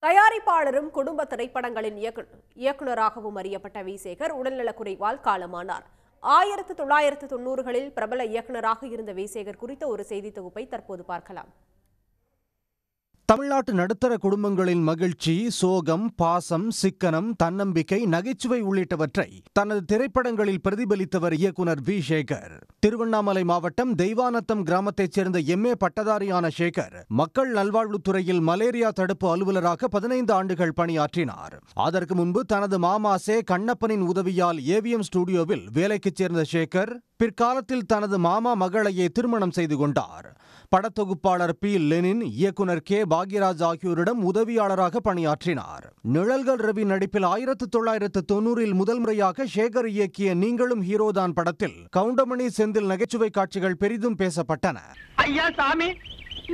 தயாரிப்பாளரும் குடும்ப திரைப்படங்களின் இயக்குநராகவும் அறியப்பட்ட வி. சேகர் உடல்நலக்குறைவால் காலமானார். 1990களில் பிரபல இயக்குநராக இருந்த வி. சேகர் குறித்த ஒரு செய்தி தொகுப்பை தற்போது பார்க்கலாம். தமிழ்நாட்டு நடுத்தர குடும்பங்களின் மகிழ்ச்சி, சோகம், பாசம், சிக்கனம், தன்னம்பிக்கை, நகைச்சுவை உள்ளிட்டவற்றை தனது திரைப்படங்களில் பிரதிபலித்தவர் இயக்குனர் வி. சேகர். திருவண்ணாமலை மாவட்டம் தெய்வானத்தம் கிராமத்தைச் சேர்ந்த MA பட்டதாரியான சேகர் மக்கள் நல்வாழ்வுத்துறையில் மலேரியா தடுப்பு அலுவலராக 15 ஆண்டுகள் பணியாற்றினார். அதற்கு முன்பு தனது மாமா சே. கண்ணப்பனின் உதவியால் AVM ஸ்டுடியோவில் வேலைக்கு சேர்ந்த சேகர் பிற்காலத்தில் தனது மாமா மகளையே திருமணம் செய்து கொண்டார். படத்தொகுப்பாளர் P. லெனின், இயக்குனர் K. பாக்யராஜ் ஆகியோரிடம் உதவியாளராக பணியாற்றினார். நிழல்கள் ரவி நடிப்பில் 1990இல் முதல் முறையாக சேகர் இயக்கிய நீங்களும் ஹீரோதான் படத்தில் கவுண்டமணி செந்தில் நகைச்சுவை காட்சிகள் பெரிதும் பேசப்பட்டன. ஐயா சாமி,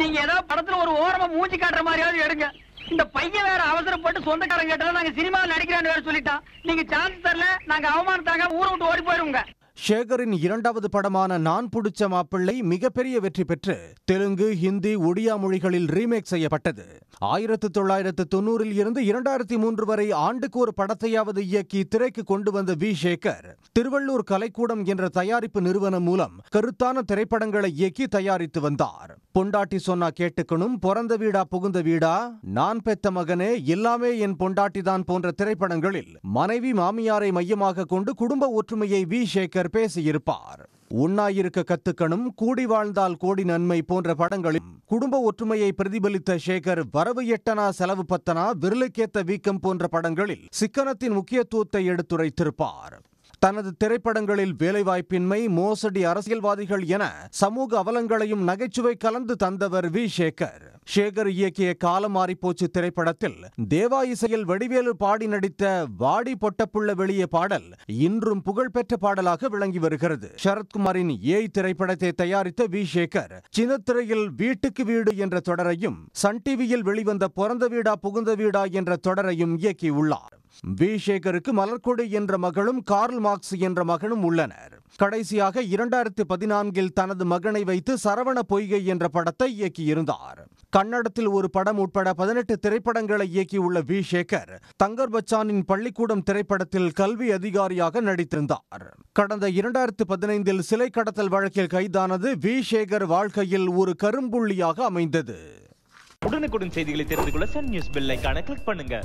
நீங்க ஏதாவது படத்துல ஒரு ஓரமா மூஞ்சி காட்டுற மாதிரியாவது எடுங்க. இந்த பையன் வேற அவசரப்பட்டு சொந்தக்காரங்க கேட்டா நாங்க சினிமாவில் நடிக்கிறான்னு வேற சொல்லிட்டான். நீங்க சான்ஸ் தரல, நாங்க அவமானத்தாங்க ஊரை விட்டு ஓடி போயிருவோங்க. சேகரின் இரண்டாவது படமான நான் புடிச்ச மாப்பிள்ளை மிகப்பெரிய வெற்றி பெற்று தெலுங்கு, ஹிந்தி, ஒடியா மொழிகளில் ரீமேக் செய்யப்பட்டது. 1990இல் இருந்து 2003 வரை ஆண்டுக்கு ஒரு படத்தையாவது இயக்கி திரைக்கு கொண்டு வந்த வி. சேகர் திருவள்ளூர் கலைக்கூடம் என்ற தயாரிப்பு நிறுவனம் மூலம் கருத்தான திரைப்படங்களை இயக்கி தயாரித்து வந்தார். பொண்டாட்டி சொன்னா கேட்டுக்கணும், பிறந்த வீடா புகுந்த வீடா, நான் பெத்த மகனே, எல்லாமே என் பொண்டாட்டி தான் போன்ற திரைப்படங்களில் மனைவி மாமியாரை மையமாக கொண்டு குடும்ப ஒற்றுமையை வி. சேகர் பேசியிருப்பார். உண்ணாயிருக்க கத்துக்கணும், கூடி வாழ்ந்தால் கோடி நன்மை போன்ற படங்களில் குடும்ப ஒற்றுமையை பிரதிபலித்த சேகர் வரவு எட்டனா செலவு பத்தனா, விரலுக்கேத்த வீக்கம் போன்ற படங்களில் சிக்கனத்தின் முக்கியத்துவத்தை எடுத்துரைத்திருப்பார். தனது திரைப்படங்களில் வேலைவாய்ப்பின்மை, மோசடி, அரசியல்வாதிகள் என சமூக அவலங்களையும் நகைச்சுவை கலந்து தந்தவர் வி. சேகர். சேகர் இயக்கிய காலம் மாறிப்போச்சு திரைப்படத்தில் தேவா இசையில் வடிவேலு பாடி நடித்த வாடி பொட்டப்புள்ள வெளியே பாடல் இன்றும் புகழ்பெற்ற பாடலாக விளங்கி வருகிறது. சரத்குமாரின் ஏய் திரைப்படத்தை தயாரித்த வி. சேகர் சின்னத்திரையில் வீட்டுக்கு வீடு என்ற தொடரையும், சன் டிவியில் வெளிவந்த பிறந்த வீடா புகுந்த வீடா என்ற தொடரையும் இயக்கியுள்ளார். வி. சேகருக்கு மலர்கொடி என்ற மகளும் கார்ல் மார்க்ஸ் என்ற மகனும் உள்ளனர். கடைசியாக 2014இல் தனது மகனை வைத்து சரவண பொய்கை என்ற படத்தை இயக்கியிருந்தார். கன்னடத்தில் ஒரு படம் உட்பட 18 திரைப்படங்களை இயக்கியுள்ள வி. சேகர் தங்கர் பச்சானின் பள்ளிக்கூடம் திரைப்படத்தில் கல்வி அதிகாரியாக நடித்திருந்தார். கடந்த 2015இல் சிலை கடத்தல் வழக்கில் கைதானது வி. சேகர் வாழ்க்கையில் ஒரு கரும்புள்ளியாக அமைந்தது. உடனுக்குடன் செய்திகளை தெரிந்து கொள்ள சன் நியூஸ் பெல் ஐகானை கிளிக் பண்ணுங்க.